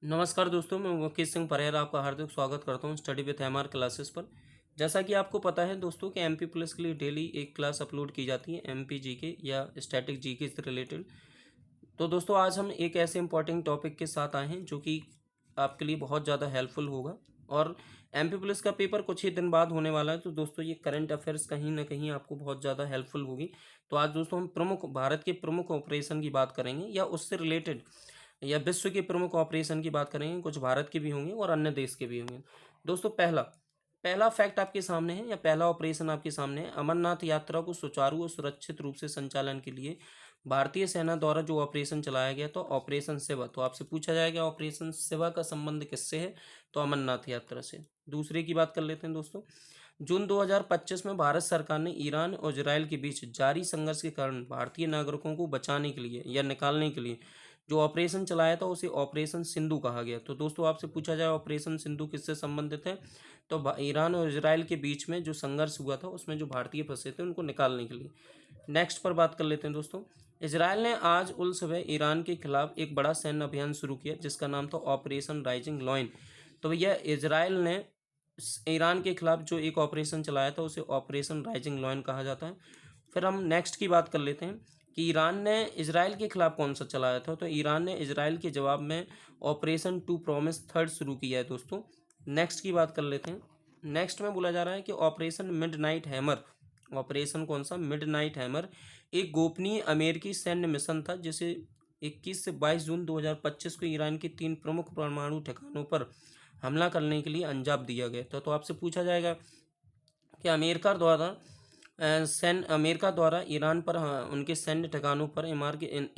नमस्कार दोस्तों, मैं मुकेश सिंह परेरा आपका हार्दिक स्वागत करता हूं स्टडी विथ एमआर क्लासेस पर। जैसा कि आपको पता है दोस्तों कि एमपी प्लस के लिए डेली एक क्लास अपलोड की जाती है एमपी जीके या स्टैटिक जीके से रिलेटेड। तो दोस्तों आज हम एक ऐसे इंपॉर्टेंट टॉपिक के साथ आए हैं जो कि आपके लिए बहुत ज़्यादा हेल्पफुल होगा। और एमपी प्लस का पेपर कुछ ही दिन बाद होने वाला है, तो दोस्तों ये करंट अफेयर्स कहीं ना कहीं आपको बहुत ज़्यादा हेल्पफुल होगी। तो आज दोस्तों हम भारत के प्रमुख ऑपरेशन की बात करेंगे या उससे रिलेटेड या विश्व के प्रमुख ऑपरेशन की बात करेंगे। कुछ भारत के भी होंगे और अन्य देश के भी होंगे। दोस्तों पहला पहला फैक्ट आपके सामने है या पहला ऑपरेशन आपके सामने है। अमरनाथ यात्रा को सुचारू और सुरक्षित रूप से संचालन के लिए भारतीय सेना द्वारा जो ऑपरेशन चलाया गया तो ऑपरेशन शिवा। तो आपसे पूछा जाएगा ऑपरेशन शिवा का संबंध किससे है, तो अमरनाथ यात्रा से। दूसरे की बात कर लेते हैं दोस्तों। जून 2025 में भारत सरकार ने ईरान और इजराइल के बीच जारी संघर्ष के कारण भारतीय नागरिकों को बचाने के लिए या निकालने के लिए जो ऑपरेशन चलाया था उसे ऑपरेशन सिंधु कहा गया। तो दोस्तों आपसे पूछा जाए ऑपरेशन सिंधु किससे संबंधित है, तो ईरान और इजराइल के बीच में जो संघर्ष हुआ था उसमें जो भारतीय फंसे थे उनको निकालने के लिए। नेक्स्ट पर बात कर लेते हैं दोस्तों। इजराइल ने आज उल सुबह ईरान के खिलाफ एक बड़ा सैन्य अभियान शुरू किया जिसका नाम था ऑपरेशन राइजिंग लॉयन। तो भैया इजराइल ने ईरान के खिलाफ जो एक ऑपरेशन चलाया था उसे ऑपरेशन राइजिंग लॉयन कहा जाता है। फिर हम नेक्स्ट की बात कर लेते हैं कि ईरान ने इजराइल के खिलाफ कौन सा चलाया था। तो ईरान ने इजराइल के जवाब में ऑपरेशन टू प्रॉमिस थर्ड शुरू किया है दोस्तों। नेक्स्ट की बात कर लेते हैं। नेक्स्ट में बोला जा रहा है कि ऑपरेशन मिडनाइट हैमर, ऑपरेशन कौन सा, मिडनाइट हैमर, एक गोपनीय अमेरिकी सैन्य मिशन था जिसे 21 से 22 जून 2025 को ईरान के 3 प्रमुख परमाणु ठिकानों पर हमला करने के लिए अंजाम दिया गया था। तो आपसे पूछा जाएगा कि अमेरिका द्वारा ईरान पर उनके सैन्य ठिकानों पर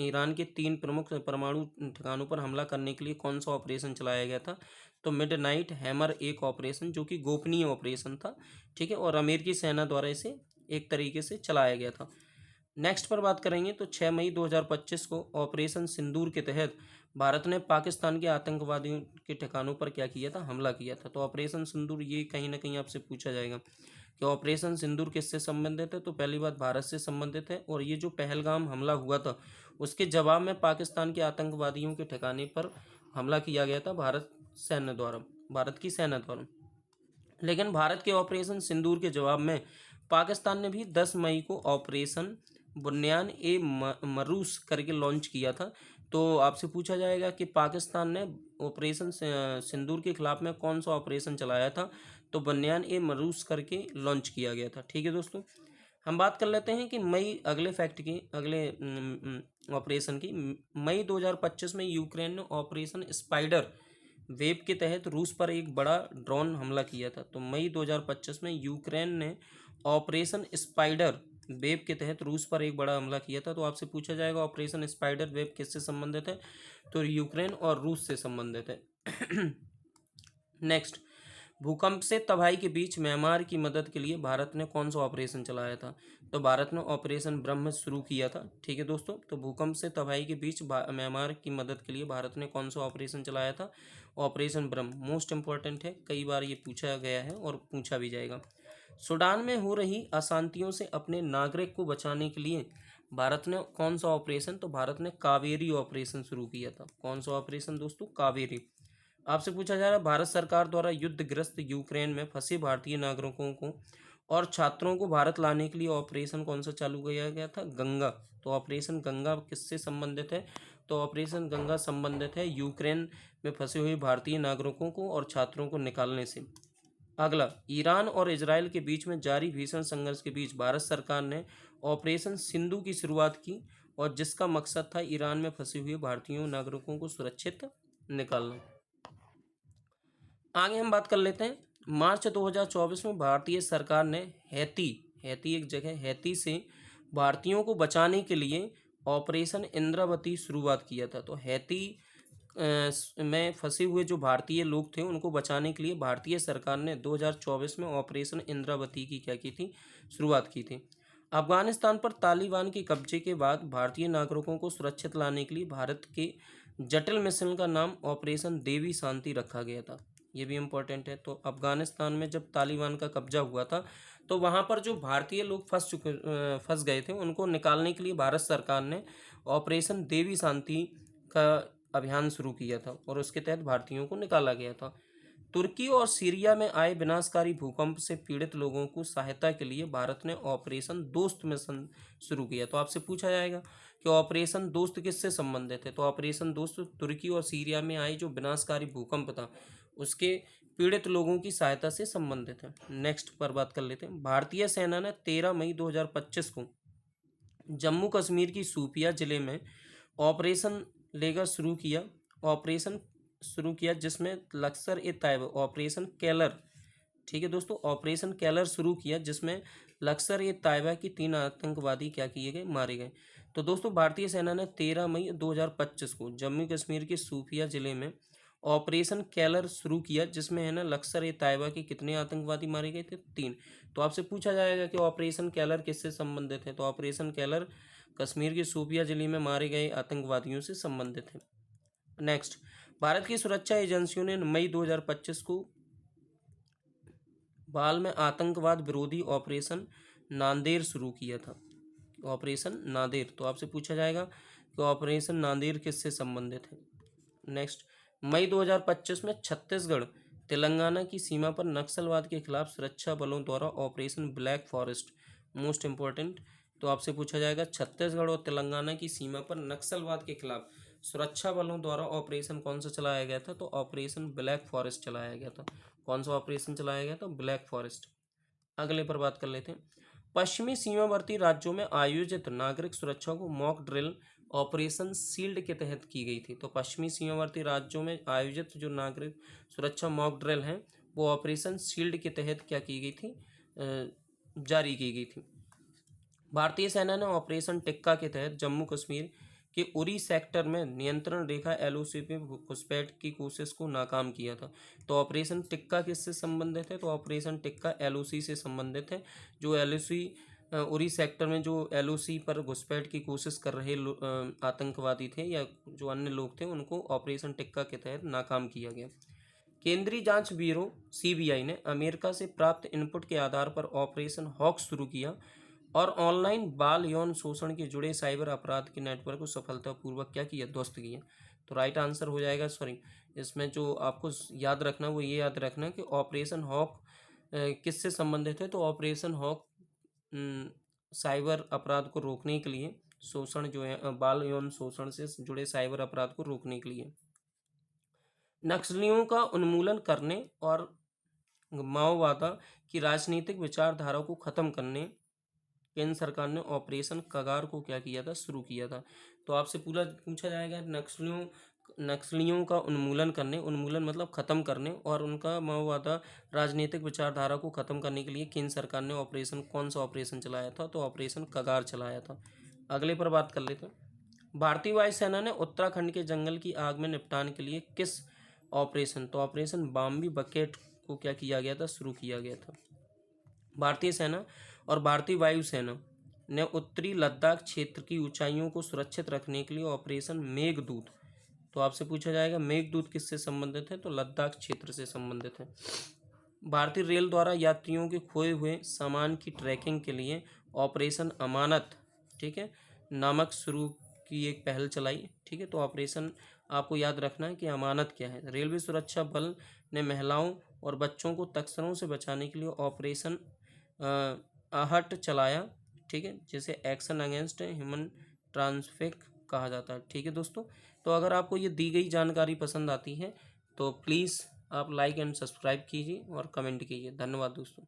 ईरान के 3 प्रमुख परमाणु ठिकानों पर हमला करने के लिए कौन सा ऑपरेशन चलाया गया था। तो मिडनाइट हैमर एक ऑपरेशन जो कि गोपनीय ऑपरेशन था, ठीक है, और अमेरिकी सेना द्वारा इसे एक तरीके से चलाया गया था। नेक्स्ट पर बात करेंगे तो 6 मई 2025 को ऑपरेशन सिंदूर के तहत भारत ने पाकिस्तान के आतंकवादियों के ठिकानों पर क्या किया था, हमला किया था। तो ऑपरेशन सिंदूर ये कहीं ना कहीं आपसे पूछा जाएगा कि ऑपरेशन सिंदूर किससे संबंधित है। तो पहली बात भारत से संबंधित है और ये जो पहलगाम हमला हुआ था उसके जवाब में पाकिस्तान के आतंकवादियों के ठिकाने पर हमला किया गया था भारत की सेना द्वारा। लेकिन भारत के ऑपरेशन सिंदूर के जवाब में पाकिस्तान ने भी 10 मई को ऑपरेशन बुनियान ए मरूस करके लॉन्च किया था। तो आपसे पूछा जाएगा कि पाकिस्तान ने ऑपरेशन सिंदूर के खिलाफ में कौन सा ऑपरेशन चलाया था, तो बुनियान ए मरूस करके लॉन्च किया गया था। ठीक है दोस्तों, हम बात कर लेते हैं कि अगले ऑपरेशन की। मई 2025 में यूक्रेन ने ऑपरेशन स्पाइडर वेव के तहत रूस पर एक बड़ा ड्रोन हमला किया था। तो मई 2025 में यूक्रेन ने ऑपरेशन स्पाइडर वेव के तहत रूस पर एक बड़ा हमला किया था। तो आपसे पूछा जाएगा ऑपरेशन स्पाइडर वेव किससे संबंधित है, तो यूक्रेन और रूस से संबंधित है। नेक्स्ट, भूकंप से तबाही के बीच म्यांमार की मदद के लिए भारत ने कौन सा ऑपरेशन चलाया था, तो भारत ने ऑपरेशन ब्रह्म शुरू किया था। ठीक है दोस्तों, तो भूकंप से तबाही के बीच म्यांमार की मदद के लिए भारत ने कौन सा ऑपरेशन चलाया था, ऑपरेशन ब्रह्म। मोस्ट इंपॉर्टेंट है, कई बार ये पूछा गया है और पूछा भी जाएगा। सूडान में हो रही अशांतियों से अपने नागरिक को बचाने के लिए भारत ने कौन सा ऑपरेशन, तो भारत ने कावेरी ऑपरेशन शुरू किया था। कौन सा ऑपरेशन दोस्तों, कावेरी। आपसे पूछा जा रहा है भारत सरकार द्वारा युद्धग्रस्त यूक्रेन में फंसे भारतीय नागरिकों को और छात्रों को भारत लाने के लिए ऑपरेशन कौन सा चालू किया गया था, गंगा। तो ऑपरेशन गंगा किससे संबंधित है, तो ऑपरेशन गंगा संबंधित है यूक्रेन में फंसे हुए भारतीय नागरिकों को और छात्रों को निकालने से। अगला, ईरान और इजराइल के बीच में जारी भीषण संघर्ष के बीच भारत सरकार ने ऑपरेशन सिंधु की शुरुआत की और जिसका मकसद था ईरान में फंसे हुए भारतीय नागरिकों को सुरक्षित निकालना। आगे हम बात कर लेते हैं। मार्च 2024 में भारतीय सरकार ने हैती एक जगह हैती से भारतीयों को बचाने के लिए ऑपरेशन इंद्रावती शुरुआत किया था। तो हैती में फंसे हुए जो भारतीय लोग थे उनको बचाने के लिए भारतीय सरकार ने 2024 में ऑपरेशन इंद्रावती की क्या की थी, शुरुआत की थी। अफगानिस्तान पर तालिबान के कब्जे के बाद भारतीय नागरिकों को सुरक्षित लाने के लिए भारत के जटिल मिशन का नाम ऑपरेशन देवी शांति रखा गया था। ये भी इम्पोर्टेंट है। तो अफगानिस्तान में जब तालिबान का कब्जा हुआ था तो वहाँ पर जो भारतीय लोग फंस गए थे उनको निकालने के लिए भारत सरकार ने ऑपरेशन देवी शांति का अभियान शुरू किया था और उसके तहत भारतीयों को निकाला गया था। तुर्की और सीरिया में आए विनाशकारी भूकंप से पीड़ित लोगों को सहायता के लिए भारत ने ऑपरेशन दोस्त मिशन शुरू किया। तो आपसे पूछा जाएगा कि ऑपरेशन दोस्त किससे संबंधित है, तो ऑपरेशन दोस्त तुर्की और सीरिया में आए जो विनाशकारी भूकंप था उसके पीड़ित लोगों की सहायता से संबंधित है। नेक्स्ट पर बात कर लेते हैं। भारतीय सेना ने 13 मई 2025 को जम्मू कश्मीर की शोपियां जिले में ऑपरेशन लेकर शुरू किया जिसमें लश्कर ए तैयबा ऑपरेशन केलर, ठीक है दोस्तों, ऑपरेशन केलर शुरू किया जिसमें लश्कर ए तैयबा की 3 आतंकवादी क्या किए गए, मारे गए। तो दोस्तों भारतीय सेना ने 13 मई 2025 को जम्मू कश्मीर के शोपियां जिले में ऑपरेशन केलर शुरू किया जिसमें है ना लश्कर ए तैयबा के कितने आतंकवादी मारे गए थे, 3। तो आपसे पूछा जाएगा कि ऑपरेशन केलर किससे संबंधित है, तो ऑपरेशन केलर कश्मीर के शोपियां जिले में मारे गए आतंकवादियों से संबंधित है। नेक्स्ट, भारत की सुरक्षा एजेंसियों ने मई 2025 को बाल में आतंकवाद विरोधी ऑपरेशन नांदेड़ शुरू किया था, ऑपरेशन नांदेड़। तो आपसे पूछा जाएगा कि ऑपरेशन नांदेड़ किससे संबंधित है। नेक्स्ट, मई 2025 में छत्तीसगढ़ तेलंगाना की सीमा पर नक्सलवाद के खिलाफ सुरक्षा बलों द्वारा operation black forest, most important. तो आपसे पूछा जाएगा छत्तीसगढ़ और तेलंगाना की सीमा पर नक्सलवाद के खिलाफ सुरक्षा बलों द्वारा ऑपरेशन कौन सा चलाया गया था, तो ऑपरेशन ब्लैक फॉरेस्ट चलाया गया था। कौन सा ऑपरेशन चलाया गया था, ब्लैक फॉरेस्ट। अगले पर बात कर लेते हैं। पश्चिमी सीमावर्ती राज्यों में आयोजित नागरिक सुरक्षा को मॉक ड्रिल ऑपरेशन शील्ड के तहत की गई थी। तो पश्चिमी सीमावर्ती राज्यों में आयोजित जो नागरिक सुरक्षा मॉक ड्रिल है वो ऑपरेशन शील्ड के तहत क्या की गई थी, जारी की गई थी। भारतीय सेना ने ऑपरेशन टिक्का के तहत जम्मू कश्मीर के उरी सेक्टर में नियंत्रण रेखा एलओसी पे घुसपैठ की कोशिश को नाकाम किया था। तो ऑपरेशन टिक्का किससे संबंधित है, तो ऑपरेशन टिक्का एलओसी से संबंधित है। जो एलओसी उरी सेक्टर में जो एलओसी पर घुसपैठ की कोशिश कर रहे आतंकवादी थे या जो अन्य लोग थे उनको ऑपरेशन टिक्का के तहत नाकाम किया गया। केंद्रीय जांच ब्यूरो सीबीआई ने अमेरिका से प्राप्त इनपुट के आधार पर ऑपरेशन हॉक शुरू किया और ऑनलाइन बाल यौन शोषण के जुड़े साइबर अपराध के नेटवर्क को सफलतापूर्वक क्या किया, ध्वस्त किया। तो राइट आंसर हो जाएगा, सॉरी, इसमें जो आपको याद रखना वो ये याद रखना कि ऑपरेशन हॉक किससे संबंधित है, तो ऑपरेशन हॉक साइबर अपराध को रोकने के लिए, शोषण जो है बाल यौन शोषण से जुड़े साइबर अपराध को रोकने के लिए, नक्सलियों का उन्मूलन करने और माओवाद की राजनीतिक विचारधारा को खत्म करने केंद्र सरकार ने ऑपरेशन कगार को क्या किया था, शुरू किया था। तो आपसे पूरा पूछा जाएगा नक्सलियों का उन्मूलन करने, उन्मूलन मतलब खत्म करने, और उनका माओवाद राजनीतिक विचारधारा को खत्म करने के लिए केंद्र सरकार ने ऑपरेशन कौन सा ऑपरेशन चलाया था, तो ऑपरेशन कगार चलाया था। अगले पर बात कर लेते हैं। भारतीय वायुसेना ने उत्तराखंड के जंगल की आग में निपटान के लिए किस ऑपरेशन, तो ऑपरेशन बाम्बी बकेट को क्या किया गया था, शुरू किया गया था। भारतीय सेना और भारतीय वायुसेना ने उत्तरी लद्दाख क्षेत्र की ऊंचाइयों को सुरक्षित रखने के लिए ऑपरेशन मेघदूत, तो आपसे पूछा जाएगा मेघदूत किससे संबंधित है, तो लद्दाख क्षेत्र से संबंधित है। भारतीय रेल द्वारा यात्रियों के खोए हुए सामान की ट्रैकिंग के लिए ऑपरेशन अमानत, ठीक है, नामक शुरू की एक पहल चलाई, ठीक है। तो ऑपरेशन आपको याद रखना है कि अमानत क्या है। रेलवे सुरक्षा बल ने महिलाओं और बच्चों को तस्करों से बचाने के लिए ऑपरेशन आहट चलाया, ठीक है, जिसे एक्शन अगेंस्ट ह्यूमन ट्रांसफिक कहा जाता है, ठीक है दोस्तों। तो अगर आपको ये दी गई जानकारी पसंद आती है तो प्लीज़ आप लाइक एंड सब्सक्राइब कीजिए और कमेंट कीजिए। धन्यवाद दोस्तों।